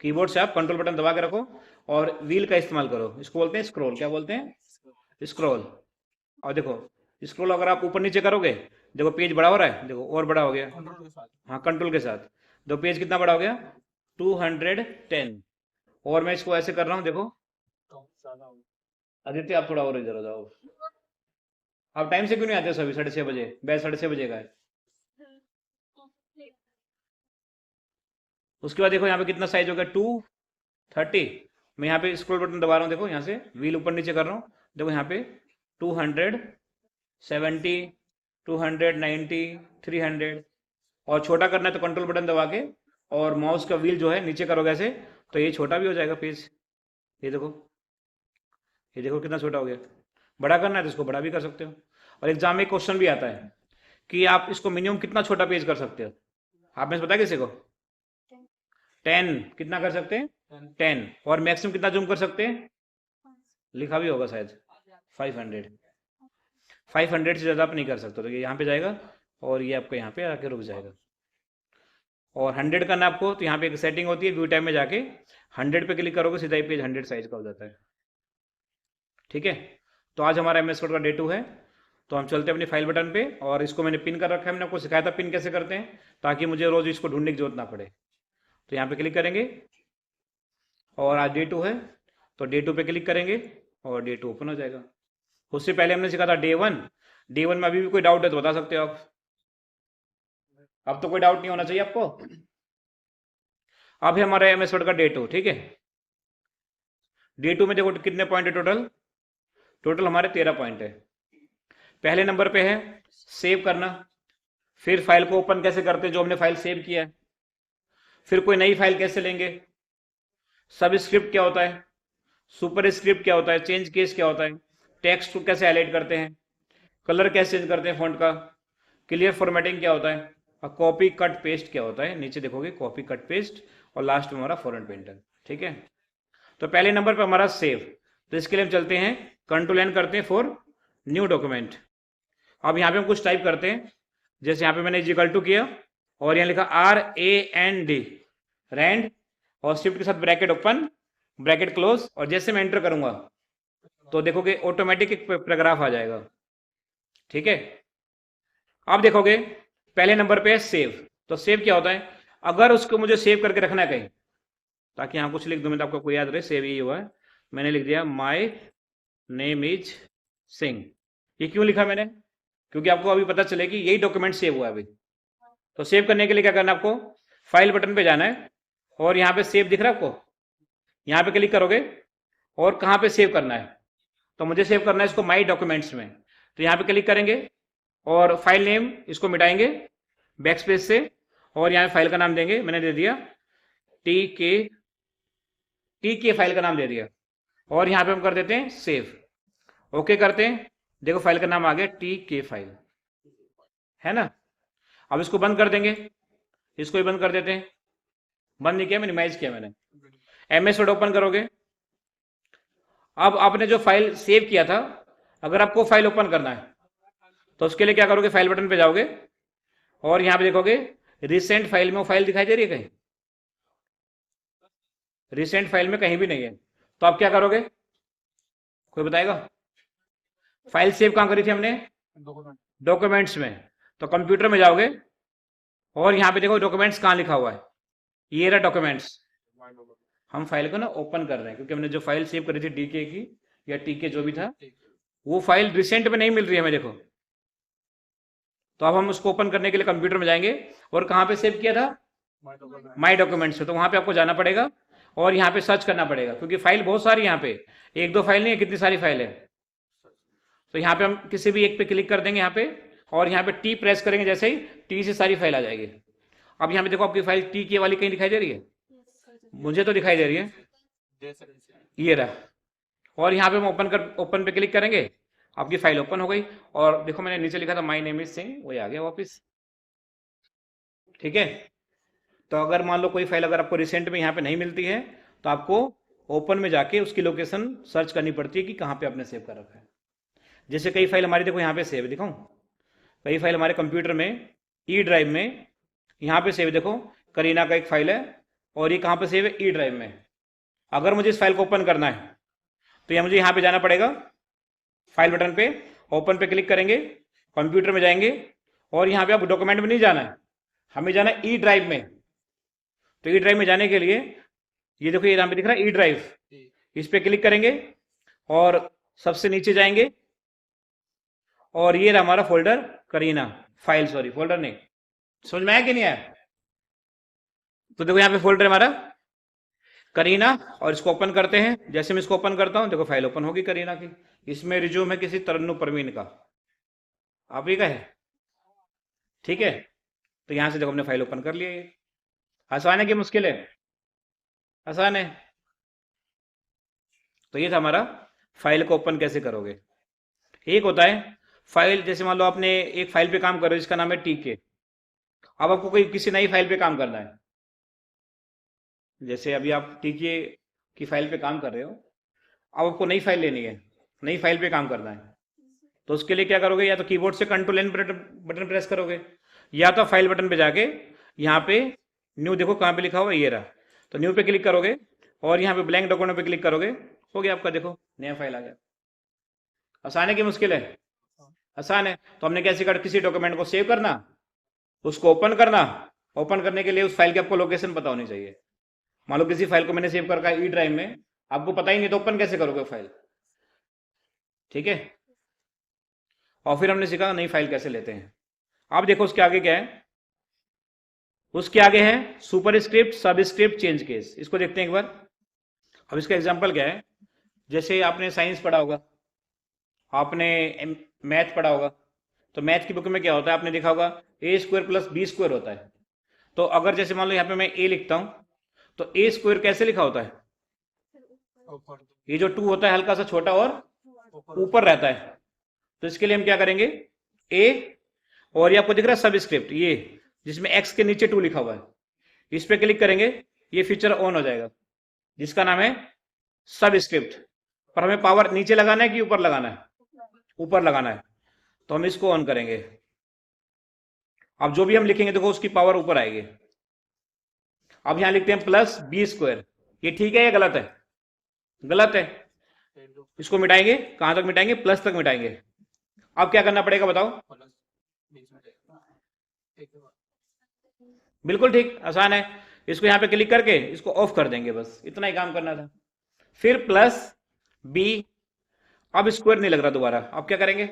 Keyboard से आप control button दबा के रखो और व्हील का इस्तेमाल करो। इसको बोलते हैं स्क्रॉल। क्या बोलते हैं? स्क्रॉल। और देखो, स्क्रॉल अगर आप ऊपर नीचे करोगे, देखो पेज बड़ा हो रहा है, देखो और बड़ा हो गया। हाँ, कंट्रोल के साथ। दो पेज कितना बड़ा हो गया? 210। और मैं इसको ऐसे कर रहा हूँ, देखो। आदित्य आप थोड़ा और इधर हो जाओ। आप टाइम से क्यों नहीं आते सभी? 6:30 बजे, बैच 6:30 का है। उसके बाद देखो यहाँ पे कितना साइज हो गया? 230। मैं यहाँ पे स्क्रॉल बटन दबा रहा हूँ, देखो यहाँ से व्हील ऊपर नीचे कर रहा हूँ, देखो यहाँ पे 270, 290, 300। और छोटा करना है तो कंट्रोल बटन दबा के और माउस का व्हील जो है नीचे करोगे ऐसे, तो ये छोटा भी हो जाएगा पेज। ये देखो, ये देखो कितना छोटा हो गया। बड़ा करना है तो इसको बड़ा भी कर सकते हो। और एग्जाम में क्वेश्चन भी आता है कि आप इसको मिनिमम कितना छोटा पेज कर सकते हो। आपने बताया किसी को? 10 कितना कर सकते हैं? 10। और मैक्सिमम कितना जूम कर सकते हैं? लिखा भी होगा शायद, 500। 500 से ज़्यादा आप नहीं कर सकते, तो ये यहाँ पे जाएगा और ये आपको यहाँ पे आके रुक जाएगा। और 100 करना आपको, तो यहाँ पे एक सेटिंग होती है, व्यू टाइम में जाके 100 पे क्लिक करोगे, सीधा ही पेज 100 साइज का हो जाता है। ठीक है। तो आज हमारा एम एस कोड का डे 2 है। तो हम चलते हैं अपनी फाइल बटन पे, और इसको मैंने पिन कर रखा है, मैंने आपको सिखाया था पिन कैसे करते हैं, ताकि मुझे रोज इसको ढूंढने की जरूरत ना पड़े। तो यहाँ पे क्लिक करेंगे और आज डे 2 है, तो डे 2 पे क्लिक करेंगे और डे 2 ओपन हो जाएगा। उससे पहले हमने सीखा था डे 1। डे 1 में अभी भी कोई डाउट है तो बता सकते हो आप। अब तो कोई डाउट नहीं होना चाहिए आपको। अब है हमारा एम एस वर्ड का डे 2। ठीक है। डे 2 में देखो कितने पॉइंट है टोटल। टोटल हमारे 13 पॉइंट है। पहले नंबर पे है सेव करना। फिर फाइल को ओपन कैसे करते हैं, जो हमने फाइल सेव किया है। फिर कोई नई फाइल कैसे लेंगे। सब स्क्रिप्ट क्या होता है, सुपर स्क्रिप्ट क्या होता है, चेंज केस क्या होता है, टेक्स्ट को कैसे हाईलाइट करते हैं, कलर कैसे चेंज करते हैं फॉन्ट का, क्लियर फॉर्मेटिंग क्या होता है, और कॉपी कट पेस्ट क्या होता है। नीचे देखोगे कॉपी कट पेस्ट, और लास्ट में हमारा फॉरेन पेंटर। ठीक है। तो पहले नंबर पर हमारा सेव। तो इसके लिए हम चलते हैं, कंट्रोल एन करते हैं फॉर न्यू डॉक्यूमेंट। अब यहाँ पे हम कुछ टाइप करते हैं, जैसे यहाँ पे मैंने इक्वल टू किया और यहाँ लिखा RAND, रैंड, और शिफ्ट के साथ ब्रैकेट ओपन ब्रैकेट क्लोज, और जैसे मैं एंटर करूंगा तो देखोगे ऑटोमेटिक एक पैराग्राफ आ जाएगा। ठीक है। अब देखोगे पहले नंबर पे है सेव। तो सेव क्या होता है, अगर उसको मुझे सेव करके रखना है कहीं, ताकि यहाँ कुछ लिख दूं मैं तो आपको कोई याद रहे, सेव यही हुआ है। मैंने लिख दिया माई नेम इज सिंह। ये क्यों लिखा मैंने, क्योंकि आपको अभी पता चले कि यही डॉक्यूमेंट सेव हुआ है अभी। तो सेव करने के लिए क्या करना है आपको, फाइल बटन पे जाना है और यहाँ पे सेव दिख रहा है आपको, यहाँ पे क्लिक करोगे और कहाँ पे सेव करना है, तो मुझे सेव करना है इसको माई डॉक्यूमेंट्स में। तो यहाँ पे क्लिक करेंगे और फाइल नेम इसको मिटाएंगे बैक स्पेस से, और यहाँ फाइल का नाम देंगे, मैंने दे दिया टी के फाइल का नाम दे दिया, और यहाँ पे हम कर देते हैं सेव। ओके करते हैं, देखो फाइल का नाम आ गया TK फाइल, है ना। अब इसको बंद कर देंगे, इसको भी बंद कर देते हैं। बंद नहीं किया, मिनिमाइज किया मैंने। MS वर्ड ओपन करोगे। अब आपने जो फाइल सेव किया था, अगर आपको फाइल ओपन करना है तो उसके लिए क्या करोगे, फाइल बटन पे जाओगे और यहाँ पे देखोगे रिसेंट फाइल में वो फाइल दिखाई दे रही है कहीं? रिसेंट फाइल में कहीं भी नहीं है। तो आप क्या करोगे, कोई बताएगा? फाइल सेव कहाँ करी थी हमने? डॉक्यूमेंट्स में। तो कंप्यूटर में जाओगे और यहाँ पे देखो डॉक्यूमेंट्स कहाँ लिखा हुआ है, ये रहा डॉक्यूमेंट्स। हम फाइल को ना ओपन कर रहे हैं, क्योंकि हमने जो फाइल सेव करी थी DK की या TK जो भी था, वो फाइल रिसेंट में नहीं मिल रही है हमें, देखो। तो अब हम उसको ओपन करने के लिए कंप्यूटर में जाएंगे, और कहाँ पे सेव किया था? माई डॉक्यूमेंट्स पे। तो वहां पे आपको जाना पड़ेगा और यहाँ पे सर्च करना पड़ेगा, क्योंकि फाइल बहुत सारी यहाँ पे, एक दो फाइल नहीं है, कितनी सारी फाइल है। तो यहाँ पे हम किसी भी एक पे क्लिक कर देंगे यहाँ पे, और यहाँ पे T प्रेस करेंगे, जैसे ही T से सारी फाइल आ जाएगी। अब यहाँ पे देखो आपकी फाइल TK वाली कहीं दिखाई दे रही है? मुझे तो दिखाई दे रही है, ये रहा। और यहाँ पे हम ओपन पे क्लिक करेंगे, आपकी फाइल ओपन हो गई। और देखो मैंने नीचे लिखा था माई नेम इज सिंह, वही आ गया वापिस। ठीक है। तो अगर मान लो कोई फाइल अगर आपको रिसेंट में यहाँ पे नहीं मिलती है, तो आपको ओपन में जाके उसकी लोकेशन सर्च करनी पड़ती है कि कहाँ पे आपने सेव कर रखा है। जैसे कई फाइल हमारी देखो यहाँ पे सेव, दिखाऊं? कई फाइल हमारे कंप्यूटर में E ड्राइव में यहाँ पे सेव, देखो करीना का एक फाइल है, और ये कहाँ पे सेव है, ई ड्राइव में। अगर मुझे इस फाइल को ओपन करना है तो यह मुझे यहाँ पे जाना पड़ेगा, फाइल बटन पे, ओपन पे क्लिक करेंगे, कंप्यूटर में जाएंगे और यहाँ पे आप डॉक्यूमेंट में नहीं जाना है, हमें जाना है ई ड्राइव में। तो ई ड्राइव में जाने के लिए ये देखो, ये यहाँ पे दिख रहा है ई ड्राइव, इस पे क्लिक करेंगे और सबसे नीचे जाएंगे और ये रहा हमारा folder Kareena, file, sorry folder नहीं, समझ में आया कि नहीं आया? तो देखो यहाँ पे फोल्डर हमारा करीना और इसको ओपन करते हैं। जैसे मैं इसको ओपन करता हूं, देखो फाइल ओपन होगी करीना की। इसमें रिज्यूम है किसी तरन्नुम परवीन का, आप ही का है, ठीक है। तो यहां से देखो हमने फाइल ओपन कर लिया। ये आसान है कि मुश्किल है? आसान है। तो ये था हमारा फाइल को ओपन कैसे करोगे। एक होता है फाइल, जैसे मान लो आपने एक फाइल पे काम कर रहे हो जिसका नाम है टीके। अब आपको कोई किसी नई फाइल पे काम करना है, जैसे अभी आप टीके की फाइल पे काम कर रहे हो, अब आपको नई फाइल लेनी है, नई फाइल पे काम करना है, तो उसके लिए क्या करोगे, या तो कीबोर्ड से कंट्रोल एन बटन प्रेस करोगे, या तो फाइल बटन पे जाके यहाँ पे न्यू, देखो कहाँ पे लिखा हुआ ये रहा, तो न्यू पे क्लिक करोगे और यहाँ पे ब्लैंक डॉक्यूमेंट पे क्लिक करोगे, हो गया आपका, देखो नया फाइल आ गया। आसान है कि मुश्किल है? आसान है। तो हमने कैसे कर, किसी डॉक्यूमेंट को सेव करना, उसको ओपन करना, ओपन करने के लिए उस फाइल की आपको लोकेशन पता होनी चाहिए। मान लो किसी फाइल को मैंने सेव कर रखा है ई ड्राइव में, आपको पता ही नहीं तो ओपन कैसे करोगे फाइल, ठीक है। और फिर हमने सीखा नई फाइल कैसे लेते हैं। आप देखो उसके आगे क्या है, उसके आगे है सुपर स्क्रिप्ट, सब स्क्रिप्ट, चेंज केस। इसको देखते हैं एक बार। अब इसका एग्जांपल क्या है, जैसे आपने साइंस पढ़ा होगा, आपने मैथ पढ़ा होगा, तो मैथ की बुक में क्या होता है, आपने देखा होगा ए स्क्वायर प्लस बी स्क्वायर होता है। तो अगर जैसे मान लो यहाँ पे मैं ए लिखता हूं, तो ए स्क्वायर कैसे लिखा होता है, ये जो 2 होता है हल्का सा छोटा और ऊपर रहता है। तो इसके लिए हम क्या करेंगे, ए, और ये आपको दिख रहा है सब स्क्रिप्ट, ये जिसमें एक्स के नीचे 2 लिखा हुआ है, इस पे क्लिक करेंगे, ये फीचर ऑन हो जाएगा जिसका नाम है सब स्क्रिप्ट। पर हमें पावर नीचे लगाना है कि ऊपर लगाना है, ऊपर लगाना है, तो हम इसको ऑन करेंगे। अब जो भी हम लिखेंगे देखो उसकी पावर ऊपर आएगी। अब यहां लिखते हैं प्लस बी स्क्वायर, ये ठीक है या गलत है? गलत है। इसको मिटाएंगे, कहां तक मिटाएंगे, प्लस तक मिटाएंगे। अब क्या करना पड़ेगा बताओ? बिल्कुल ठीक, आसान है। इसको यहां पे क्लिक करके इसको ऑफ कर देंगे, बस इतना ही काम करना था। फिर प्लस बी, अब स्क्वायर नहीं लग रहा दोबारा, अब क्या करेंगे,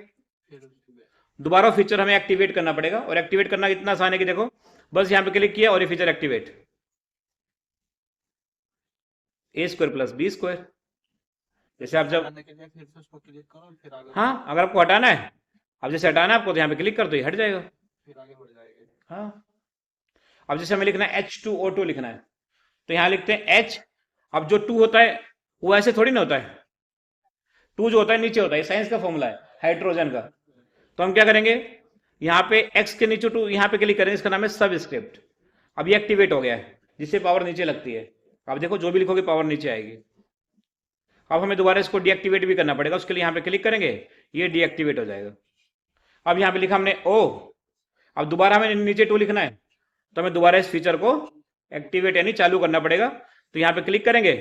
दोबारा फीचर हमें एक्टिवेट करना पड़ेगा। और एक्टिवेट करना इतना आसान है कि देखो बस यहां पे क्लिक किया और ये फीचर एक्टिवेट, ए स्क्वायर प्लस बी स्क्वायर। जैसे आप जब, फिर से उसको क्लिक करो, फिर आगे, हाँ अगर आपको हटाना है, अब जैसे हटाना है आपको, तो यहाँ पे क्लिक कर दो, ये हट जाएगा, फिर आगे बढ़ जाएगा। हाँ। अब जैसे हमें लिखना है H2O2 लिखना है, तो यहाँ लिखते हैं H। अब जो 2 होता है वो ऐसे थोड़ी ना होता है, 2 जो होता है नीचे होता है, साइंस का फॉर्मूला है हाइड्रोजन का। तो हम क्या करेंगे, यहाँ पे X के नीचे 2, यहाँ पे क्लिक करेंगे, इसका नाम है सब स्क्रिप्ट। अब ये एक्टिवेट हो गया है, जिससे पावर नीचे लगती है। अब देखो जो भी लिखोगे पावर नीचे आएगी। अब हमें दोबारा इसको डीएक्टिवेट भी करना पड़ेगा, उसके लिए यहाँ पे क्लिक करेंगे, ये डीएक्टिवेट हो जाएगा। अब यहाँ पे लिखा हमने O, अब दोबारा हमें नीचे 2 लिखना है, तो हमें दोबारा इस फीचर को एक्टिवेट यानी चालू करना पड़ेगा। तो यहाँ पे क्लिक करेंगे,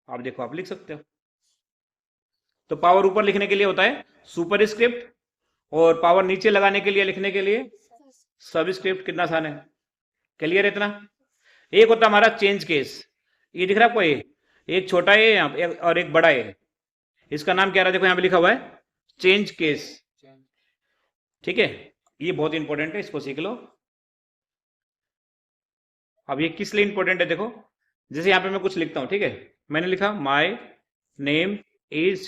आप देखो आप लिख सकते हो। तो पावर ऊपर लिखने के लिए होता है सुपर स्क्रिप्ट, और पावर नीचे लगाने के लिए, लिखने के लिए सब स्क्रिप्ट। कितना आसान है, क्लियर है इतना? एक होता है हमारा चेंज केस, ये दिख रहा है आपको, ये एक छोटा है यहाँ और एक बड़ा है, इसका नाम क्या रहा, देखो यहाँ पे लिखा हुआ है चेंज केस, ठीक है। ये बहुत इंपॉर्टेंट है, इसको सीख लो। अब ये किस लिए इंपॉर्टेंट है, देखो जैसे यहाँ पे मैं कुछ लिखता हूँ, ठीक है, मैंने लिखा माई नेम इज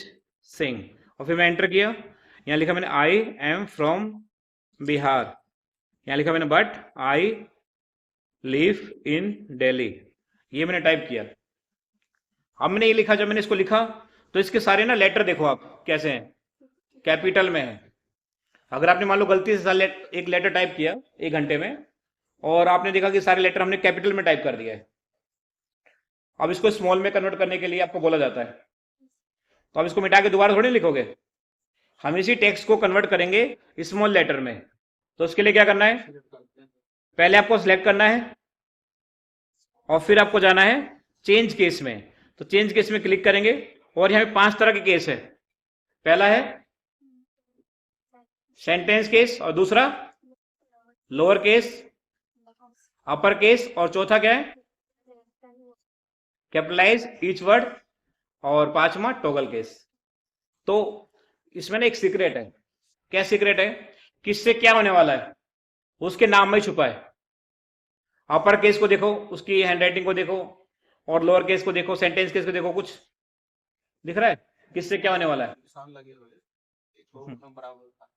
सिंह, और फिर मैं एंटर किया, यहाँ लिखा मैंने आई एम फ्रॉम बिहार, यहाँ लिखा मैंने but I live in Delhi, ये मैंने टाइप किया। अब मैंने ये लिखा, जब मैंने इसको लिखा तो इसके सारे ना लेटर देखो आप कैसे हैं, कैपिटल में है। अगर आपने मान लो गलती से एक लेटर टाइप किया 1 घंटे में, और आपने देखा कि सारे लेटर हमने कैपिटल में टाइप कर दिया है, अब इसको स्मॉल में कन्वर्ट करने के लिए आपको बोला जाता है, तो अब इसको मिटा के दोबारा थोड़ी लिखोगे, हम इसी टेक्स्ट को कन्वर्ट करेंगे स्मॉल लेटर में। तो उसके लिए क्या करना है, पहले आपको सिलेक्ट करना है और फिर आपको जाना है चेंज केस में। तो चेंज केस में क्लिक करेंगे और यहाँ पे 5 तरह के केस है। पहला है सेंटेंस केस, और दूसरा लोअर केस, अपर केस, और चौथा क्या है कैपिटलाइज ईच वर्ड, और पांचवा टॉगल केस। तो इसमें ना एक सीक्रेट है। क्या सीक्रेट है? किससे क्या होने वाला है उसके नाम में छुपा है। अपर केस को देखो, उसकी हैंडराइटिंग को देखो, और लोअर केस को देखो, सेंटेंस केस को देखो, कुछ दिख रहा है किससे क्या होने वाला है। निशान लगे हुए हैं, एक दो एकदम बराबर था।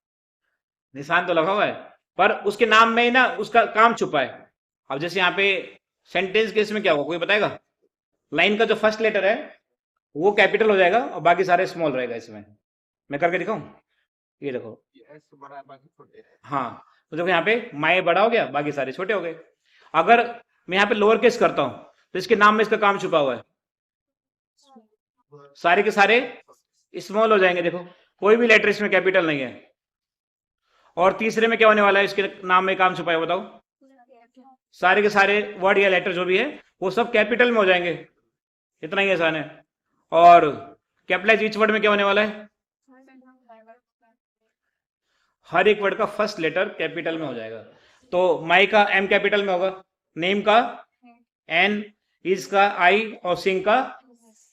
निशान तो लगा हुआ है पर उसके नाम में ही ना उसका काम छुपा है। अब जैसे यहाँ पे सेंटेंस केस में क्या होगा, कोई बताएगा? लाइन का जो फर्स्ट लेटर है वो कैपिटल हो जाएगा और बाकी सारे स्मॉल रहेगा। इसमें मैं करके दिखाऊं, ये देखो, ये एस बड़ा है, बाकी छोटे हैं। हाँ, तो देखो यहाँ पे माए बड़ा हो गया, बाकी सारे छोटे हो गए। अगर मैं यहाँ पे लोअर केस करता हूं तो इसके नाम में इसका काम छुपा हुआ है, सारे के सारे स्मॉल हो जाएंगे। देखो कोई भी लेटर इसमें कैपिटल नहीं है। और तीसरे में क्या होने वाला है, इसके नाम में काम छुपा है, बताओ? सारे के सारे वर्ड या लेटर जो भी है वो सब कैपिटल में हो जाएंगे। इतना ही आसान है। और कैपिटलाइज ईच वर्ड में क्या होने वाला है, हर एक वर्ड का फर्स्ट लेटर कैपिटल में हो जाएगा। तो माई का एम कैपिटल में होगा, नेम का एन, इज का आई, और सिंग का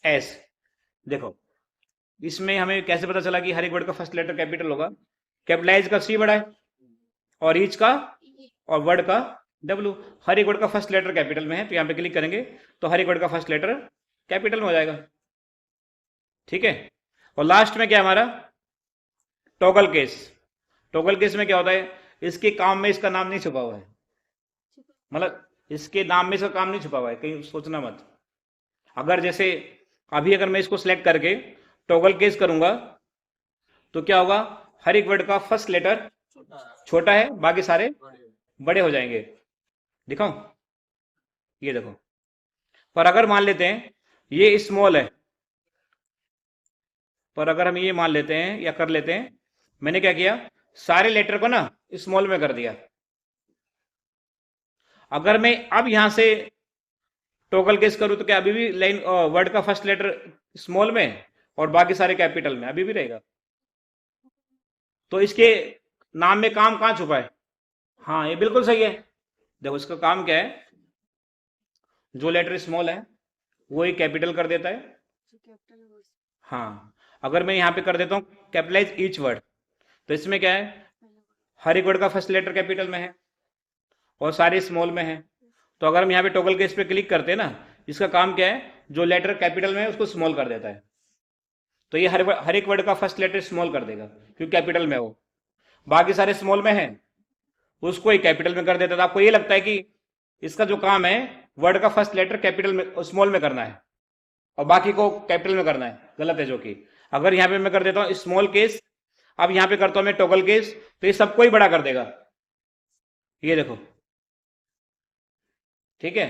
एस। देखो इसमें हमें कैसे पता चला कि हर एक वर्ड का फर्स्ट लेटर कैपिटल होगा? कैपिटलाइज का सी बड़ा है, और ईच का और वर्ड का डब्ल्यू। हर एक वर्ड का फर्स्ट लेटर कैपिटल में है, तो यहाँ पे क्लिक करेंगे तो हर एक वर्ड का फर्स्ट लेटर कैपिटल में हो जाएगा। ठीक है। और लास्ट में क्या है हमारा, टॉगल केस। टॉगल केस में क्या होता है, इसके काम में इसका नाम नहीं छुपा हुआ है, मतलब इसके नाम में इसका काम नहीं छुपा हुआ है, कहीं सोचना मत। अगर जैसे अभी अगर मैं इसको सिलेक्ट करके टॉगल केस करूंगा तो क्या होगा, हर एक वर्ड का फर्स्ट लेटर छोटा है, बाकी सारे बड़े हो जाएंगे। दिखाऊं, ये देखो। पर अगर मान लेते हैं ये स्मॉल है, पर अगर हम ये मान लेते हैं या कर लेते हैं, मैंने क्या किया, सारे लेटर को ना स्मॉल में कर दिया। अगर मैं अब यहां से टॉगल केस करूं तो क्या अभी भी लाइन वर्ड का फर्स्ट लेटर स्मॉल में और बाकी सारे कैपिटल में अभी भी रहेगा? तो इसके नाम में काम कहां छुपा है? हाँ, ये बिल्कुल सही है। देखो इसका काम क्या है, जो लेटर स्मॉल है वो ही कैपिटल कर देता है। हाँ, अगर मैं यहां पे कर देता हूं कैपिटलाइज ईच वर्ड, तो इसमें क्या है, हर एक वर्ड का फर्स्ट लेटर कैपिटल में है और सारे स्मॉल में है। तो अगर हम यहाँ पे टॉगल केस पे क्लिक करते हैं ना, इसका काम क्या है, जो लेटर कैपिटल में है उसको स्मॉल कर देता है। तो ये हर एक वर्ड का फर्स्ट लेटर स्मॉल कर देगा क्योंकि कैपिटल में हो, बाकी सारे स्मॉल में है उसको ही कैपिटल में कर देता था। आपको ये लगता है कि इसका जो काम है वर्ड का फर्स्ट लेटर कैपिटल में स्मॉल में करना है और बाकी को कैपिटल में करना है, गलत है। जो कि अगर यहाँ पे मैं कर देता हूँ स्मॉल केस, अब यहाँ पे करता हूं मैं टॉगल केस, तो ये सबको ही बड़ा कर देगा। ये देखो, ठीक है।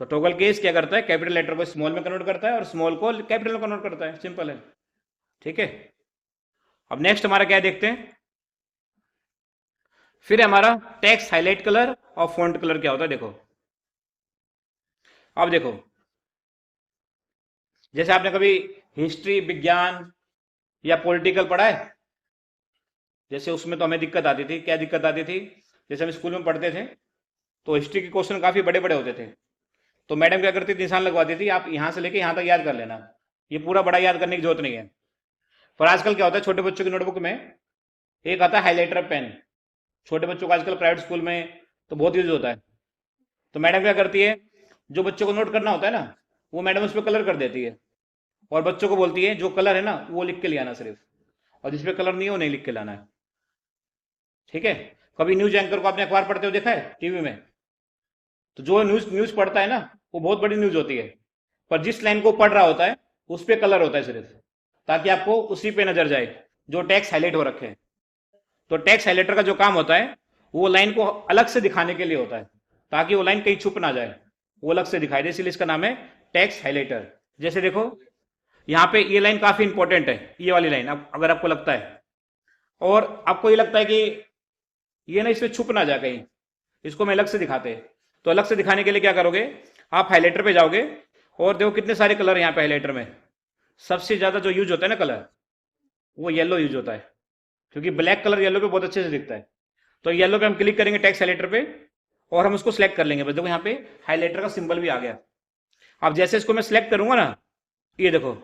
तो टॉगल केस क्या करता है, कैपिटल लेटर को स्मॉल में कन्वर्ट करता है और स्मॉल को कैपिटल में कन्वर्ट करता है, सिंपल है। ठीक है। अब नेक्स्ट हमारा क्या देखते हैं, फिर हमारा टेक्स्ट हाईलाइट कलर और फॉन्ट कलर क्या होता है। देखो अब देखो, जैसे आपने कभी हिस्ट्री, विज्ञान या पॉलिटिकल पढ़ा है, जैसे उसमें तो हमें दिक्कत आती थी। क्या दिक्कत आती थी, जैसे हम स्कूल में पढ़ते थे तो हिस्ट्री के क्वेश्चन काफी बड़े बड़े होते थे, तो मैडम क्या करती थी, निशान लगवाती थी, आप यहां से लेके यहां तक याद कर लेना, ये पूरा बड़ा याद करने की जरूरत नहीं है। पर आजकल क्या होता है, छोटे बच्चों की नोटबुक में एक आता है हाईलाइटर पेन। छोटे बच्चों को आजकल प्राइवेट स्कूल में तो बहुत यूज होता है। तो मैडम क्या करती है, जो बच्चों को नोट करना होता है ना, वो मैडम उस पर कलर कर देती है और बच्चों को बोलती है जो कलर है ना वो लिख के ले आना सिर्फ, और जिसपे कलर नहीं है वो नहीं लिख के लाना है। ठीक है। कभी न्यूज एंकर को आपने अखबार पढ़ते हुए देखा है टीवी में, तो जो न्यूज पढ़ता है ना वो बहुत बड़ी न्यूज होती है, पर जिस लाइन को पढ़ रहा होता है उस पर कलर होता है सिर्फ, ताकि आपको उसी पे नजर जाए जो टेक्स्ट हाईलाइट हो रखे हैं। तो टेक्स्ट हाईलाइटर का जो काम होता है वो लाइन को अलग से दिखाने के लिए होता है, ताकि वो लाइन कहीं छुप ना जाए, वो अलग से दिखाई दे, इसलिए इसका नाम है टेक्स्ट हाईलाइटर। जैसे देखो यहाँ पे ये लाइन काफी इंपॉर्टेंट है, ये वाली लाइन, अगर आपको लगता है और आपको ये लगता है कि ये ना इसमें छुप ना जाए कहीं, इसको मैं अलग से दिखाते हैं, तो अलग से दिखाने के लिए क्या करोगे, आप हाईलाइटर पे जाओगे और देखो कितने सारे कलर यहाँ पे हाईलाइटर में। सबसे ज्यादा जो यूज होता है ना कलर, वो येलो यूज होता है, क्योंकि ब्लैक कलर येलो पे बहुत अच्छे से दिखता है। तो येलो पे हम क्लिक करेंगे टेक्स्ट हाईलाइटर पे और हम उसको सिलेक्ट कर लेंगे। बस देखो यहाँ पे हाईलाइटर का सिंबल भी आ गया। अब जैसे इसको मैं सिलेक्ट करूंगा ना, ये देखो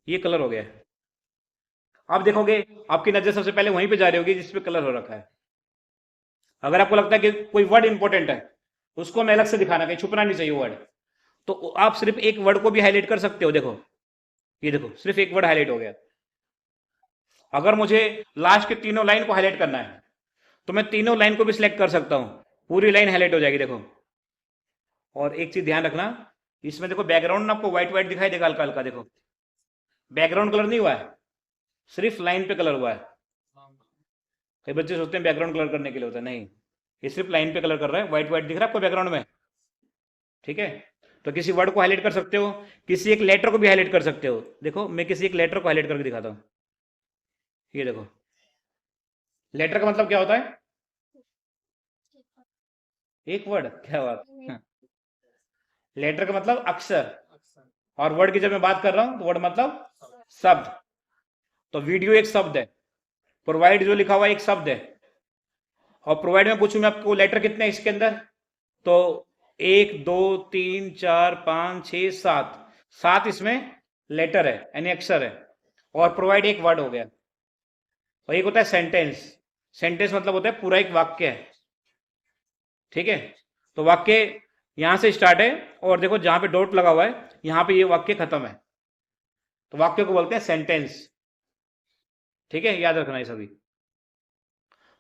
ये कलर हो गया। अब देखोगे आपकी नजर सबसे पहले वहीं पे जा रही होगी जिस पे कलर हो रखा है। अगर आपको लगता है कि कोई वर्ड इंपॉर्टेंट है, उसको मैं अलग से दिखाना, कहीं छुपना नहीं चाहिए वर्ड, तो आप सिर्फ एक वर्ड को भी हाईलाइट कर सकते हो। देखो ये देखो सिर्फ एक वर्ड हाईलाइट हो गया। अगर मुझे लास्ट के तीनों लाइन को हाईलाइट करना है तो मैं तीनों लाइन को भी सिलेक्ट कर सकता हूं, पूरी लाइन हाईलाइट हो जाएगी। देखो, और एक चीज ध्यान रखना, इसमें देखो बैकग्राउंड आपको व्हाइट व्हाइट दिखाई देगा हल्का हल्का। देखो बैकग्राउंड कलर नहीं हुआ है, सिर्फ लाइन पे कलर हुआ है। कई बच्चे सोचते हैं बैकग्राउंड कलर करने के लिए होता है, नहीं, ये सिर्फ लाइन पे कलर कर रहा है। व्हाइट व्हाइट दिख रहा है आपको बैकग्राउंड में, ठीक है। तो किसी वर्ड को हाईलाइट कर सकते हो, किसी एक लेटर को भी हाईलाइट कर सकते हो। देखो मैं किसी एक लेटर को हाईलाइट करके दिखाता हूँ। ये देखो, लेटर का मतलब क्या होता है, एक वर्ड, क्या बात। लेटर का मतलब अक्षर, और वर्ड की जब मैं बात कर रहा हूं तो वर्ड मतलब शब्द। तो वीडियो एक शब्द है, प्रोवाइड जो लिखा हुआ है एक शब्द है। और प्रोवाइड में पूछूं मैं आपको लेटर कितने हैं इसके अंदर, तो 1 2 3 4 5 6 7, 7 इसमें लेटर है यानी अक्षर है। और प्रोवाइड एक वर्ड हो गया। और एक होता है सेंटेंस। सेंटेंस मतलब होता है पूरा एक वाक्य है, ठीक है। तो वाक्य यहां से स्टार्ट है और देखो जहां पे डॉट लगा हुआ है यहां पे ये वाक्य खत्म है, तो वाक्य को बोलते हैं सेंटेंस, ठीक है। याद रखना ये सभी।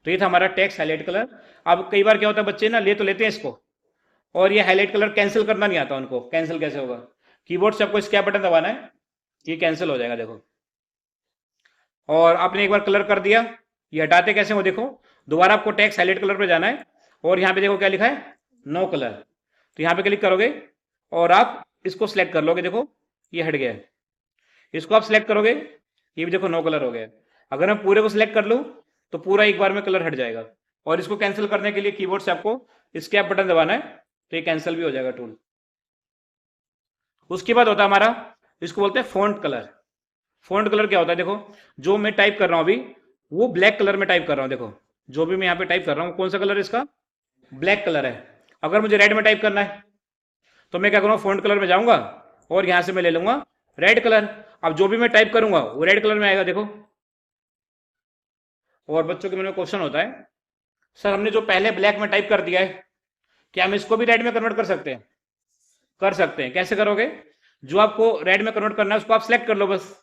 तो ये था हमारा टेक्स्ट हाईलाइट कलर। अब कई बार क्या होता है बच्चे ना ले तो लेते हैं इसको, और ये हाईलाइट कलर कैंसिल करना नहीं आता उनको। कैंसिल कैसे होगा, कीबोर्ड से आपको स्कैप बटन दबाना है, ये कैंसिल हो जाएगा। देखो, और आपने एक बार कलर कर दिया, ये हटाते कैसे हो, देखो दोबारा आपको टेक्स्ट हाईलाइट कलर पे जाना है और यहाँ पे देखो क्या लिखा है, नो कलर। तो यहाँ पे क्लिक करोगे और आप इसको सिलेक्ट कर लोगे। देखो ये हट गया है। इसको आप सिलेक्ट करोगे, ये भी देखो नो कलर हो गया। अगर मैं पूरे को सिलेक्ट कर लूँ तो पूरा एक बार में कलर हट जाएगा। और इसको कैंसिल करने के लिए कीबोर्ड से आपको स्कैप बटन दबाना है, तो ये कैंसिल भी हो जाएगा टूल। उसके बाद होता है हमारा, इसको बोलते हैं फॉन्ट कलर। फॉन्ट कलर क्या होता है, देखो जो मैं टाइप कर रहा हूं अभी वो ब्लैक कलर में टाइप कर रहा हूं। देखो जो भी मैं यहाँ पे टाइप कर रहा हूँ, कौन सा कलर है इसका, ब्लैक कलर है। अगर मुझे रेड में टाइप करना है तो मैं क्या करूँगा, फॉन्ट कलर में जाऊंगा और यहां से मैं ले लूंगा रेड कलर। अब जो भी मैं टाइप करूंगा वो रेड कलर में आएगा। देखो, और बच्चों के मन में क्वेश्चन होता है, सर हमने जो पहले ब्लैक में टाइप कर दिया है क्या हम इसको भी रेड में कन्वर्ट कर सकते हैं? कर सकते हैं। कैसे करोगे, जो आपको रेड में कन्वर्ट करना है उसको आप सिलेक्ट कर लो बस,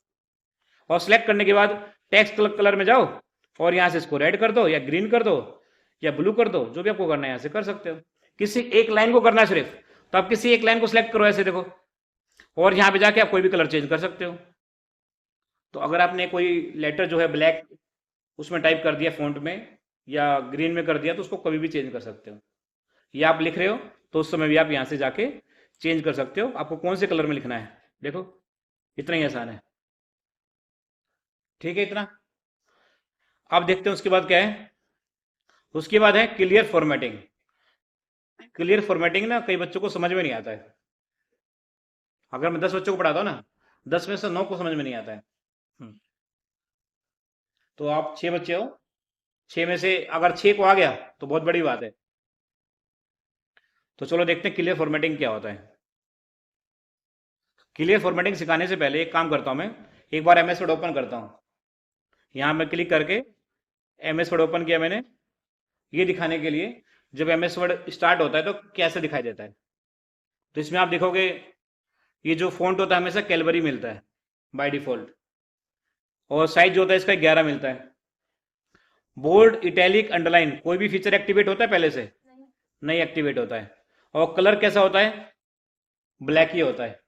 और सिलेक्ट करने के बाद टेक्स्ट कलर में जाओ और यहां से इसको रेड कर दो या ग्रीन कर दो या ब्लू कर दो, जो भी आपको करना है यहां से कर सकते हो। किसी एक लाइन को करना है सिर्फ, तो आप किसी एक लाइन को सिलेक्ट करो ऐसे, देखो, और यहां पे जाके आप कोई भी कलर चेंज कर सकते हो। तो अगर आपने कोई लेटर जो है ब्लैक उसमें टाइप कर दिया फॉन्ट में या ग्रीन में कर दिया, तो उसको कभी भी चेंज कर सकते हो। या आप लिख रहे हो तो उस समय भी आप यहां से जाके चेंज कर सकते हो, आपको कौन से कलर में लिखना है। देखो इतना ही आसान है, ठीक है इतना। अब देखते हैं उसके बाद क्या है। उसके बाद है क्लियर फॉर्मेटिंग। क्लियर फॉर्मेटिंग ना कई बच्चों को समझ में नहीं आता है। अगर मैं 10 बच्चों को पढ़ाता हूँ ना, 10 में से 9 को समझ में नहीं आता है। तो आप 6 बच्चे हो, 6 में से अगर 6 को आ गया तो बहुत बड़ी बात है। तो चलो देखते हैं क्लियर फॉर्मेटिंग क्या होता है। क्लियर फॉर्मेटिंग सिखाने से पहले एक काम करता हूं, मैं एक बार एमएस वर्ड ओपन करता हूं। यहां मैं क्लिक करके एमएस वर्ड ओपन किया मैंने, ये दिखाने के लिए जब एमएस वर्ड स्टार्ट होता है तो कैसे दिखाई देता है। तो इसमें आप देखोगे ये जो फॉन्ट होता है हमेशा कैलबरी मिलता है बाय डिफॉल्ट, और साइज जो होता है इसका 11 मिलता है। बोल्ड, इटैलिक, अंडरलाइन कोई भी फीचर एक्टिवेट होता है पहले से? नहीं एक्टिवेट होता है। और कलर कैसा होता है, ब्लैक ही होता है।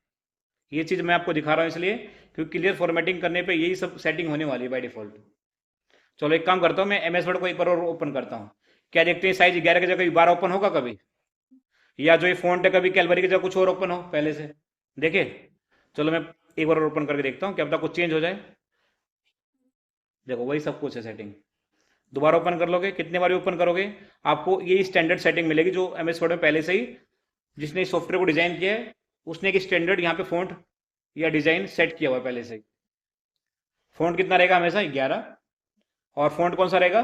ये चीज मैं आपको दिखा रहा हूं इसलिए क्योंकि क्लियर फॉर्मेटिंग करने पे यही सब सेटिंग होने वाली है बाय डिफॉल्ट। चलो एक काम करता हूं, मैं एमएस वर्ड को एक बार और ओपन करता हूं। क्या देखते हैं साइज 11 की जगह 12 ओपन होगा कभी, या जो ये फॉन्ट है कभी कैलबरी की जगह कुछ और ओपन हो पहले से, देखे। चलो मैं एक बार और ओपन करके देखता हूँ, क्या पता कुछ चेंज हो जाए। देखो वही सब कुछ है सेटिंग। दोबारा ओपन कर लोगे, कितने बार ओपन करोगे आपको यही स्टैंडर्ड सेटिंग मिलेगी जो एमएस वर्ड में पहले से ही जिसने इस सॉफ्टवेयर को डिजाइन किया है उसने एक स्टैंडर्ड यहाँ पे फॉन्ट या डिजाइन सेट किया हुआ है पहले से ही। फॉन्ट कितना रहेगा हमेशा 11, और फॉन्ट कौन सा रहेगा,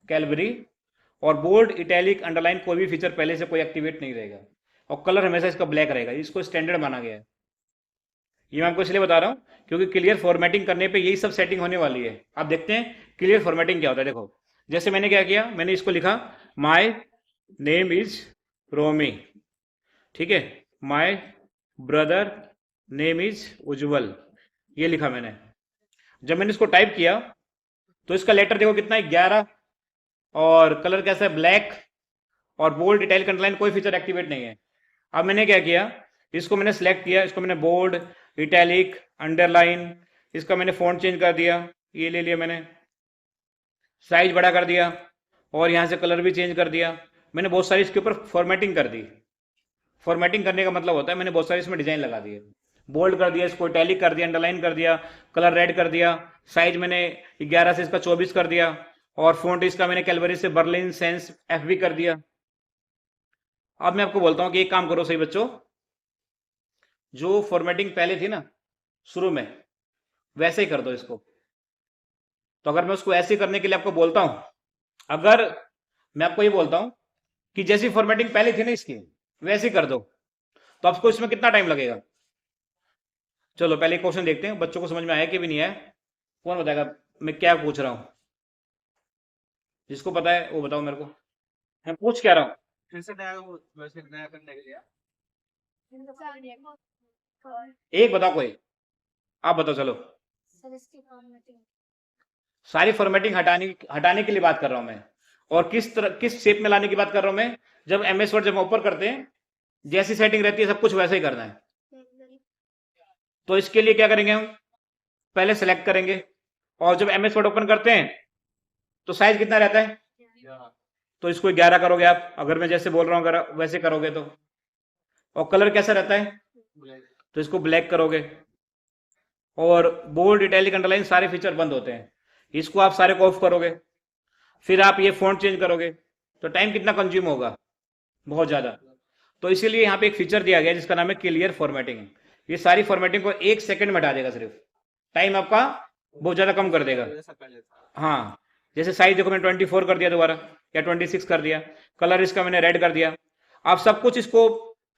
कैलबरी, और बोल्ड इटैलिक अंडरलाइन कोई भी फीचर पहले से कोई एक्टिवेट नहीं रहेगा, और कलर हमेशा इसका ब्लैक रहेगा। इसको स्टैंडर्ड माना गया है। ये मैं आपको इसलिए बता रहा हूँ क्योंकि क्लियर फॉर्मेटिंग करने पे यही सब सेटिंग होने वाली है। आप देखते हैं क्लियर फॉर्मेटिंग क्या होता है। देखो जैसे मैंने क्या किया, मैंने इसको लिखा माय नेम इज रोमी, ठीक है, माय ब्रदर नेम इज उज्जवल, ये लिखा मैंने। जब मैंने इसको टाइप किया तो इसका लेटर देखो कितना है, 11, और कलर कैसा है, ब्लैक, और बोल्ड इटैलिक अंडरलाइन कोई फीचर एक्टिवेट नहीं है। अब मैंने क्या किया, इसको मैंने सेलेक्ट किया, इसको मैंने बोल्ड इटैलिक अंडरलाइन, इसका मैंने फॉन्ट चेंज कर दिया, ये ले लिया मैंने, साइज बड़ा कर दिया, और यहाँ से कलर भी चेंज कर दिया। मैंने बहुत सारी इसके ऊपर फॉर्मेटिंग कर दी। फॉर्मेटिंग करने का मतलब होता है मैंने बहुत सारे इसमें डिजाइन लगा दिए, बोल्ड कर दिया, इसको इटैलिक कर दिया, अंडरलाइन कर दिया, कलर रेड कर दिया, साइज मैंने 11 से इसका 24 कर दिया, और फॉन्ट इसका मैंने कैलवरी से बर्लिन सेंस एफवी कर दिया। अब मैं आपको बोलता हूं कि एक काम करो सही बच्चों, जो फॉर्मेटिंग पहले थी ना शुरू में, वैसे ही कर दो इसको। तो अगर मैं उसको ऐसे करने के लिए आपको बोलता हूं, अगर मैं आपको ये बोलता हूं कि जैसी फॉर्मेटिंग पहले थी ना इसकी वैसे ही कर दो, तो आपको इसमें कितना टाइम लगेगा। चलो पहले क्वेश्चन देखते हैं, बच्चों को समझ में आया कि भी नहीं है, कौन बताएगा मैं क्या पूछ रहा हूं। जिसको पता है वो बताओ मेरे को, मैं पूछ क्या रहा हूं। फिर से नया वैसे नया करने के लिए एक बताओ कोई, आप बताओ। चलो सारी फॉर्मेटिंग हटाने के लिए बात कर रहा हूं मैं, और किस शेप में लाने की बात कर रहा हूं मैं। जब एमएस वर्ड जब ऊपर करते हैं जैसी सेटिंग रहती है सब कुछ वैसे ही करना है। तो इसके लिए क्या करेंगे हम, पहले सेलेक्ट करेंगे, और जब एमएस वर्ड ओपन करते हैं तो साइज कितना रहता है, तो इसको 11 करोगे आप, अगर मैं जैसे बोल रहा हूँ अगर वैसे करोगे तो। और कलर कैसा रहता है, तो इसको ब्लैक करोगे, और बोल्ड इटैलिक अंडरलाइन सारे फीचर बंद होते हैं, इसको आप सारे को ऑफ करोगे। फिर आप ये फॉन्ट चेंज करोगे, तो टाइम कितना कंज्यूम होगा, बहुत ज्यादा। तो इसीलिए यहाँ पे एक फीचर दिया गया जिसका नाम है क्लियर फॉर्मेटिंग। ये सारी फॉर्मेटिंग को 1 सेकंड में हटा देगा, सिर्फ टाइम आपका बहुत ज्यादा कम कर देगा। हाँ, जैसे साइज देखो मैंने 24 कर दिया दोबारा, या 26 कर दिया, कलर इसका मैंने रेड कर दिया। आप सब कुछ इसको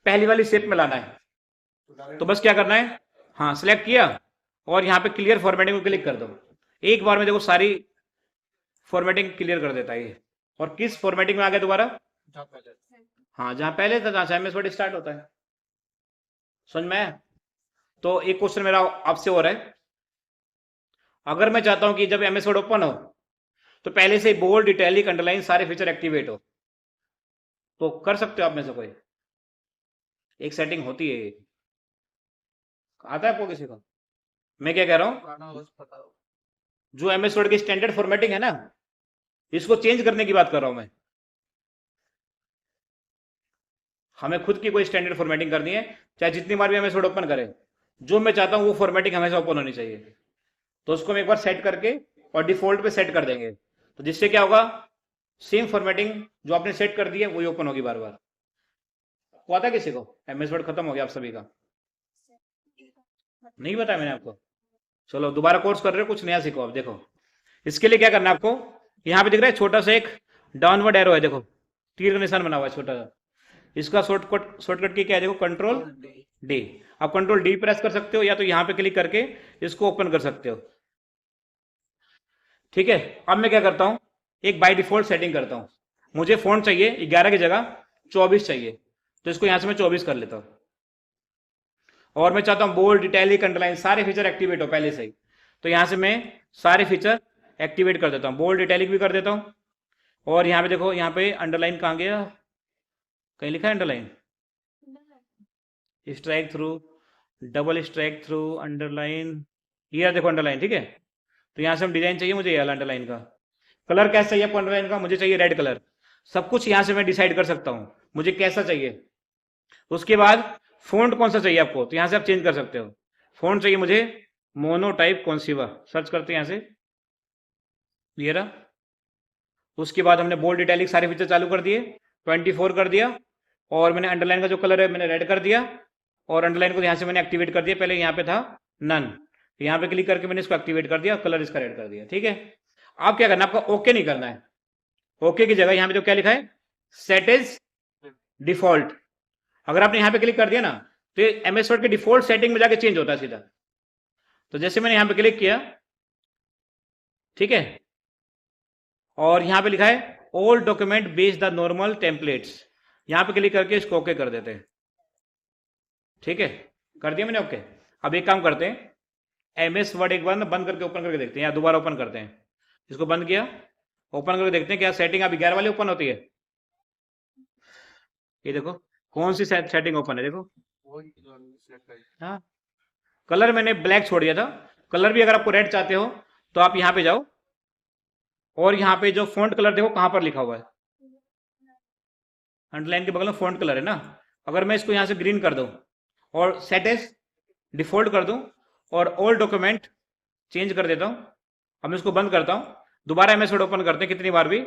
पहली वाली शेप में लाना है, तो बस क्या करना है, हाँ सिलेक्ट किया, और यहाँ पे क्लियर फॉर्मेटिंग को क्लिक कर दो। एक बार में देखो सारी फॉर्मेटिंग क्लियर कर देता है ये। और किस फॉर्मेटिंग में आ गया दोबारा, हाँ जहां पहले था, जहां से एमएस वर्ड स्टार्ट होता है। समझ में आया। तो एक क्वेश्चन मेरा आपसे हो रहा है, अगर मैं चाहता हूं कि जब एमएस वर्ड ओपन हो तो पहले से बोल्ड इटैलिक अंडरलाइन सारे फीचर एक्टिवेट हो, तो कर सकते हो आप में से कोई, एक सेटिंग होती है। आता है आपको किसी को, मैं क्या कह रहा हूं, जो एमएस वर्ड की स्टैंडर्ड फॉर्मेटिंग है ना, इसको चेंज करने की बात कर रहा हूं मैं। हमें खुद की कोई स्टैंडर्ड फॉर्मेटिंग करनी है, चाहे जितनी बार भी एमएस वर्ड ओपन करें, जो मैं चाहता हूं वो फॉर्मेटिंग हमेशा ओपन होनी चाहिए। तो उसको हम एक बार सेट करके और डिफॉल्ट पे सेट कर देंगे, तो जिससे क्या होगा, सेम फॉर्मेटिंग जो आपने सेट कर दी है वही ओपन होगी बार बार। वो आता है किसी को, एमएस वर्ड खत्म हो गया आप सभी का, नहीं बताया मैंने आपको। चलो दोबारा कोर्स कर रहे हो, कुछ नया सीखो। अब देखो इसके लिए क्या करना है आपको, यहाँ पे दिख रहा है छोटा सा एक डाउनवर्ड एरो है, देखो तीर का निशान बना हुआ है छोटा सा, इसका शॉर्टकट की क्या है, देखो कंट्रोल डी। आप कंट्रोल डी प्रेस कर सकते हो, या तो यहाँ पे क्लिक करके इसको ओपन कर सकते हो। ठीक है, अब मैं क्या करता हूं, एक बाय डिफॉल्ट सेटिंग करता हूं। मुझे फॉन्ट चाहिए 11 की जगह 24 चाहिए, तो इसको यहां से मैं 24 कर लेता हूं। और मैं चाहता हूं बोल्ड इटैलिक अंडरलाइन सारे फीचर एक्टिवेट हो पहले से ही, तो यहां से मैं सारे फीचर एक्टिवेट कर देता हूं, बोल्ड इटैलिक भी कर देता हूं। और यहाँ पे देखो, यहाँ पे अंडरलाइन कहाँ गया, कहीं लिखा है underline, strike through, double strike through, underline, ये देखो अंडरलाइन। ठीक है, तो यहां से हम डिजाइन चाहिए मुझे ये अंडरलाइन का, कलर कैसा चाहिए आपको अंडरलाइन का, मुझे चाहिए रेड कलर। सब कुछ यहां से मैं डिसाइड कर सकता हूं मुझे कैसा चाहिए। उसके बाद फॉन्ट कौन सा चाहिए आपको, तो यहां से आप चेंज कर सकते हो। फॉन्ट चाहिए मुझे मोनोटाइप कॉन्सिवा, सर्च करते हैं यहां से, ये रहा। उसके बाद हमने बोल्ड इटैलिक सारे फीचर चालू कर दिए, 24 कर दिया, और मैंने अंडरलाइन का जो कलर है मैंने रेड कर दिया, और अंडरलाइन को यहाँ से मैंने एक्टिवेट कर दिया। पहले यहाँ पे था नन, यहाँ पे क्लिक करके मैंने इसको एक्टिवेट कर दिया, कलर इसका रेड कर दिया। ठीक है, अब क्या करना है आपको, ओके नहीं करना है। ओके की जगह यहाँ पे जो क्या लिखा है, सेट इज डिफॉल्ट, अगर आपने यहाँ पे क्लिक कर दिया ना तो ये एमएस वर्ड के डिफॉल्ट सेटिंग में जाके चेंज होता है सीधा। तो जैसे मैंने यहाँ पे क्लिक किया, ठीक है, और यहाँ पे लिखा है all document base the normal templates, यहाँ पे क्लिक करके इसको ओके कर देते हैं। ठीक है, कर दिया मैंने ओके। अब एक काम करते हैं, एमएस वर्ड एक बार ना बंद करके ओपन करके देखते हैं, या दोबारा ओपन करते हैं। इसको बंद किया, ओपन करके देखते हैं क्या सेटिंग अभी 11 वाली ओपन होती है। ये देखो कौन सी सेटिंग ओपन है, देखो। हाँ, कलर मैंने ब्लैक छोड़ दिया था। कलर भी अगर आपको रेड चाहते हो तो आप यहाँ पे जाओ, और यहाँ पे जो फॉन्ट कलर देखो कहाँ पर लिखा हुआ है, अंडरलाइन के बगल में फॉन्ट कलर है ना। अगर मैं इसको यहाँ से ग्रीन कर दूं और सेट एज डिफॉल्ट कर दूं और ऑल डॉक्यूमेंट चेंज कर देता हूं, अब मैं इसको बंद करता हूं, दोबारा एमएस वर्ड ओपन करते हैं, कितनी बार भी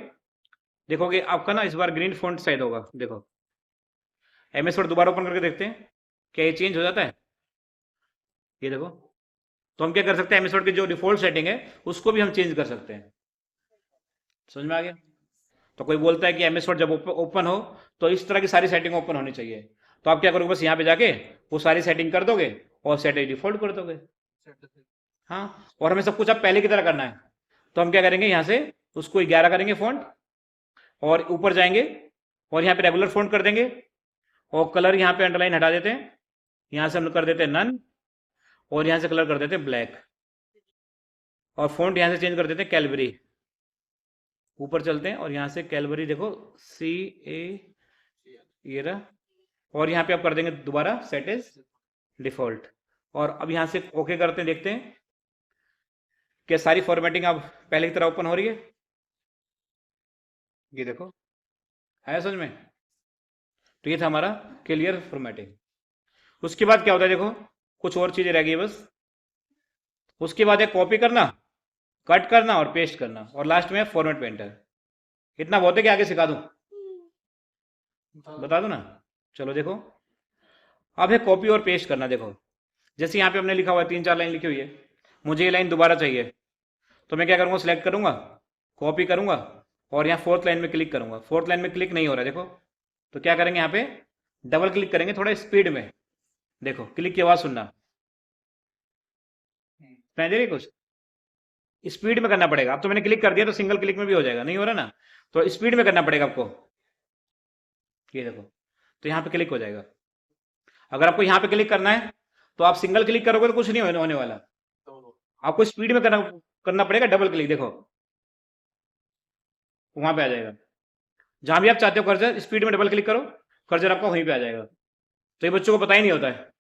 देखोगे आपका ना इस बार ग्रीन फॉन्ट साइड होगा। देखो एमएस वर्ड दोबारा ओपन करके देखते हैं क्या ये चेंज हो जाता है। ये देखो, तो हम क्या कर सकते हैं, एमएस वर्ड की जो डिफॉल्ट सेटिंग है उसको भी हम चेंज कर सकते हैं। समझ में आ गया। तो कोई बोलता है कि एमएस वर्ड जब ओपन हो तो इस तरह की सारी सेटिंग ओपन होनी चाहिए, तो आप क्या करोगे, बस यहाँ पे जाके वो सारी सेटिंग कर दोगे और सेट एज डिफॉल्ट कर दोगे। हाँ, और हमें सब कुछ अब पहले की तरह करना है, तो हम क्या करेंगे, यहाँ से उसको 11 करेंगे फॉन्ट, और ऊपर जाएंगे और यहाँ पे रेगुलर फॉन्ट कर देंगे, और कलर यहाँ पे अंडरलाइन हटा देते हैं, यहाँ से हम कर देते हैं नन, और यहाँ से कलर कर देते हैं ब्लैक, और फॉन्ट यहाँ से चेंज कर देते हैं कैलबरी। ऊपर चलते हैं और यहाँ से कैलबरी देखो CA, ये रहा, और यहाँ पे आप कर देंगे दोबारा सेट इज डिफॉल्ट, और अब यहाँ से ओके करते हैं, देखते हैं कि सारी फॉर्मेटिंग अब पहले की तरह ओपन हो रही है। ये देखो है समझ में। तो ये था हमारा क्लियर फॉर्मेटिंग। उसके बाद क्या होता है, देखो कुछ और चीजें रह गई बस। उसके बाद है कॉपी करना, कट करना और पेस्ट करना, और लास्ट में फॉर्मेट पेंटर। इतना बहुत है कि आगे सिखा दूं, बता दूं ना। चलो देखो, अब है कॉपी और पेस्ट करना। देखो जैसे यहाँ पे हमने लिखा हुआ है 3-4 लाइन लिखी हुई है, मुझे ये लाइन दोबारा चाहिए, तो मैं क्या करूँगा, सेलेक्ट करूँगा, कॉपी करूँगा, और यहाँ 4th लाइन में क्लिक करूँगा। 4th लाइन में क्लिक नहीं हो रहा है देखो, तो क्या करेंगे, यहाँ पे डबल क्लिक करेंगे थोड़ा स्पीड में। देखो क्लिक की आवाज़ सुनना, सुनाई दे रही कुछ, स्पीड में करना पड़ेगा। अब तो मैंने क्लिक कर दिया तो सिंगल क्लिक में भी हो जाएगा, नहीं हो रहा ना, तो स्पीड में करना पड़ेगा आपको। ये देखो, तो यहाँ पे क्लिक हो जाएगा। अगर आपको यहाँ पे क्लिक करना है तो आप सिंगल क्लिक करोगे तो कुछ नहीं होने वाला, आपको स्पीड में करना पड़ेगा डबल क्लिक। देखो वहां पे आ जाएगा, जहां भी आप चाहते हो कर्सर, स्पीड में डबल क्लिक करो, कर्सर आपका वहीं पे आ जाएगा। तो ये बच्चों को पता ही नहीं होता है,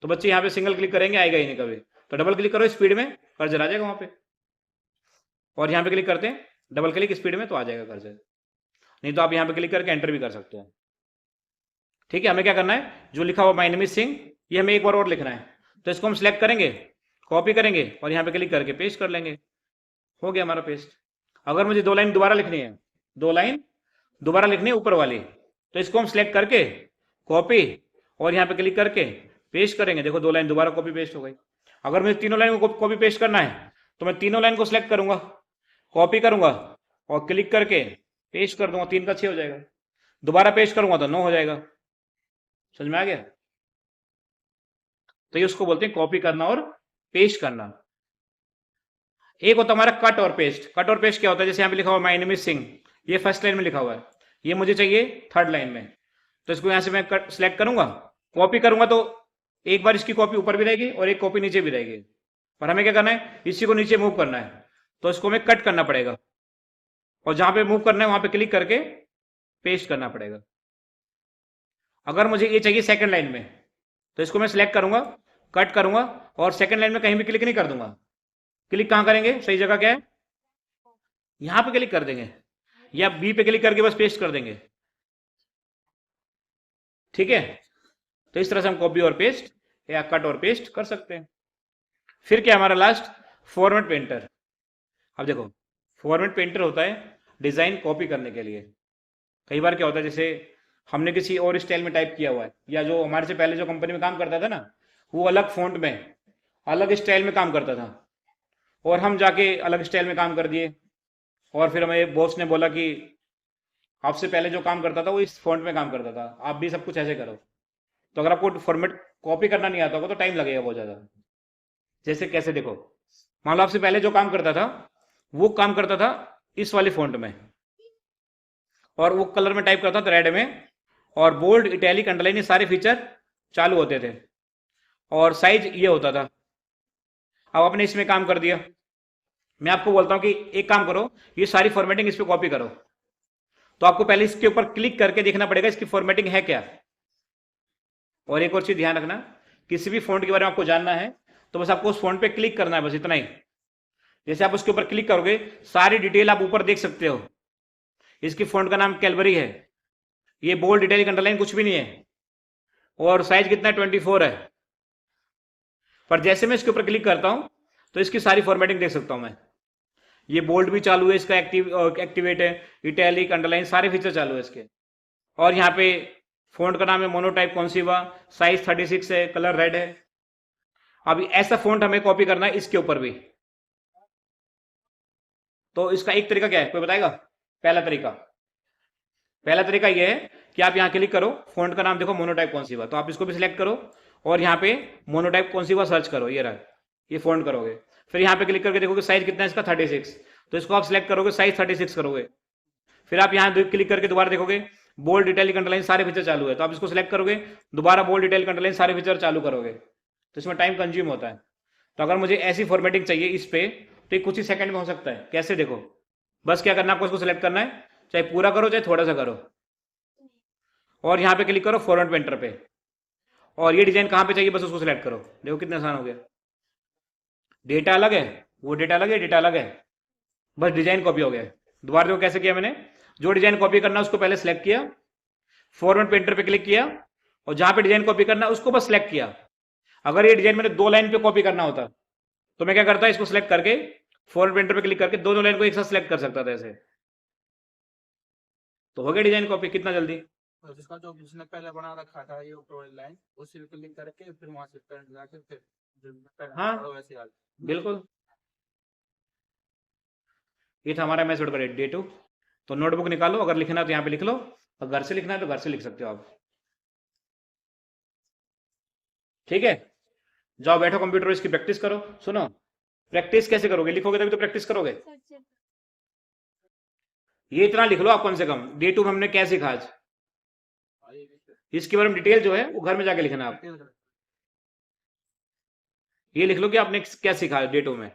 तो बच्चे यहाँ पे सिंगल क्लिक करेंगे, आएगा ही नहीं कभी। तो डबल क्लिक करो स्पीड में, कर्सर आ जाएगा वहां पे, और यहाँ पे क्लिक करते हैं डबल क्लिक स्पीड में, तो आ जाएगा कर्सर। नहीं तो आप यहाँ पे क्लिक करके एंटर भी कर सकते हैं। ठीक है, हमें क्या करना है, जो लिखा हुआ माय नेम इज सिंह, ये हमें एक बार और लिखना है, तो इसको हम सिलेक्ट करेंगे, कॉपी करेंगे, और यहाँ पे क्लिक करके पेस्ट कर लेंगे। हो गया हमारा पेस्ट। अगर मुझे 2 लाइन दोबारा लिखनी है, 2 लाइन दोबारा लिखनी है ऊपर वाली, तो इसको हम सिलेक्ट करके कॉपी, और यहाँ पे क्लिक करके पेस्ट करेंगे। देखो 2 लाइन दोबारा कॉपी पेस्ट हो गई। अगर मुझे तीनों लाइन को कॉपी पेस्ट करना है तो मैं तीनों लाइन को सिलेक्ट करूंगा, कॉपी करूंगा, और क्लिक करके पेस्ट कर दूंगा, 3 का 6 हो जाएगा। दोबारा पेस्ट करूंगा तो 9 हो जाएगा। समझ में आ गया। तो ये उसको बोलते हैं कॉपी करना और पेस्ट करना। एक होता हमारा कट और पेस्ट। कट और पेस्ट क्या होता है, जैसे यहाँ पे लिखा हुआ माय नेम इज सिंह, ये फर्स्ट लाइन में लिखा हुआ है, ये मुझे चाहिए 3rd लाइन में, तो इसको यहाँ से मैं सिलेक्ट करूंगा, कॉपी करूंगा, तो एक बार इसकी कॉपी ऊपर भी रहेगी और एक कॉपी नीचे भी रहेगी। पर हमें क्या करना है, इसी को नीचे मूव करना है, तो इसको हमें कट करना पड़ेगा, और जहां पे मूव करना है वहां पे क्लिक करके पेस्ट करना पड़ेगा। अगर मुझे ये चाहिए 2nd लाइन में, तो इसको मैं सिलेक्ट करूंगा, कट करूंगा, और 2nd लाइन में कहीं भी क्लिक नहीं कर दूंगा। क्लिक कहां करेंगे, सही जगह क्या है, यहां पे क्लिक कर देंगे, या बी पे क्लिक करके बस पेस्ट कर देंगे। ठीक है, तो इस तरह से हम कॉपी और पेस्ट या कट और पेस्ट कर सकते हैं। फिर क्या हमारा लास्ट, फॉर्मेट पेंटर। अब देखो फॉर्मेट पेंटर होता है डिजाइन कॉपी करने के लिए। कई बार क्या होता है, जैसे हमने किसी और स्टाइल में टाइप किया हुआ है, या जो हमारे से पहले जो कंपनी में काम करता था ना, वो अलग फॉन्ट में अलग स्टाइल में काम करता था, और हम जाके अलग स्टाइल में काम कर दिए, और फिर हमें बॉस ने बोला कि आपसे पहले जो काम करता था वो इस फॉन्ट में काम करता था, आप भी सब कुछ ऐसे करो। तो अगर आपको फॉर्मेट कॉपी करना नहीं आता होगा तो टाइम लगेगा बहुत ज़्यादा। जैसे कैसे, देखो, मान लो आपसे पहले जो काम करता था वो काम करता था इस वाली फॉन्ट में, और वो कलर में टाइप करता था रेड में, और बोल्ड, इटैलिक, अंडरलाइन ये सारे फीचर चालू होते थे, और साइज ये होता था। अब आपने इसमें काम कर दिया, मैं आपको बोलता हूँ कि एक काम करो, ये सारी फॉर्मेटिंग इस पर कॉपी करो, तो आपको पहले इसके ऊपर क्लिक करके देखना पड़ेगा इसकी फॉर्मेटिंग है क्या। और एक और चीज ध्यान रखना, किसी भी फॉन्ट के बारे में आपको जानना है तो बस आपको उस फॉन्ट पे क्लिक करना है, बस इतना ही। जैसे आप उसके ऊपर क्लिक करोगे सारी डिटेल आप ऊपर देख सकते हो। इसकी फॉन्ट का नाम कैलवरी है, ये बोल्ड, इटैलिक, अंडरलाइन कुछ भी नहीं है, और साइज कितना है, 24 है। पर जैसे मैं इसके ऊपर क्लिक करता हूं तो इसकी सारी फॉर्मेटिंग देख सकता हूं मैं। ये बोल्ड भी चालू है, इसका एक्टिवेट है, इटैलिक, अंडरलाइन सारे फीचर चालू है इसके। और यहाँ पे फॉन्ट का नाम है मोनोटाइप कॉन्सिवा, साइज 36 है, कलर रेड है। अभी ऐसा फॉन्ट हमें कॉपी करना है इसके ऊपर भी। तो इसका एक तरीका क्या है, कोई बताएगा? पहला तरीका यह है कि आप यहाँ क्लिक करो, फॉन्ट का नाम देखो मोनोटाइप कॉन्सिवा, तो आप इसको भी सिलेक्ट करो, और यहाँ पे मोनोटाइप कॉन्सिवा सर्च करो, ये रहा, ये फॉन्ट करोगे। फिर यहाँ पे क्लिक करके देखोगे साइज कितना है इसका, 36, तो इसको आप सिलेक्ट करोगे, साइज 36 करोगे। फिर आप यहाँ क्लिक करके दोबारा देखोगे बोल्ड, इटैलिक, अंडरलाइन सारे फीचर चालू है, तो आप इसको सिलेक्ट करोगे, दोबारा बोल्ड, इटैलिक, अंडरलाइन सारे फीचर चालू करोगे, तो इसमें टाइम कंज्यूम होता है। तो अगर मुझे ऐसी फॉर्मेटिंग चाहिए इस पे, तो ये कुछ ही सेकंड में हो सकता है। कैसे, देखो, बस क्या करना है आपको, इसको सिलेक्ट करना है, चाहे पूरा करो चाहे थोड़ा सा करो, और यहाँ पे क्लिक करो फॉर्मेट पेंटर पे, और ये डिजाइन कहाँ पे चाहिए बस उसको सिलेक्ट करो। देखो कितना आसान हो गया। डेटा अलग है, वो डेटा अलग है, डेटा अलग है, बस डिजाइन कॉपी हो गया। दोबारा देखो कैसे किया मैंने, जो डिजाइन कॉपी करना है उसको पहले सिलेक्ट किया, फॉर्मेट पेंटर पे क्लिक किया, और जहां पे डिजाइन कॉपी करना है उसको बस सिलेक्ट किया। अगर ये डिजाइन मैंने 2 लाइन पे कॉपी करना होता तो मैं क्या करता, इसको सिलेक्ट करके फॉर्मेट पेंटर पे क्लिक करके दोनों लाइन को एक साथ सिलेक्ट कर सकता था ऐसे। तो हो गया डिजाइन कॉपी, कितना जल्दी। तो जिसका जो जिसने पहले बना रखा था ये ऊपर लाइन, उसी पे क्लिक करके फिर वहां से करंट जाके फिर जो पहले हाँ, था वैसे हाल। बिल्कुल। ये था हमारा मेथड का डे 2। तो नोटबुक निकालो, अगर लिखना है तो यहाँ पे लिख लो, और घर से लिखना है तो घर से लिख सकते हो आप। ठीक है, जाओ बैठो कंप्यूटर, इसकी प्रैक्टिस करो। सुनो, प्रैक्टिस कैसे करोगे, लिखोगे तभी तो प्रैक्टिस करोगे। ये इतना लिख लो आप कम से कम, डे 2 में हमने क्या सीखा आज, इसके बारे में डिटेल जो है वो घर में जाके लिखना आप। ये लिख लो कि आपने क्या सीखा डे 2 में।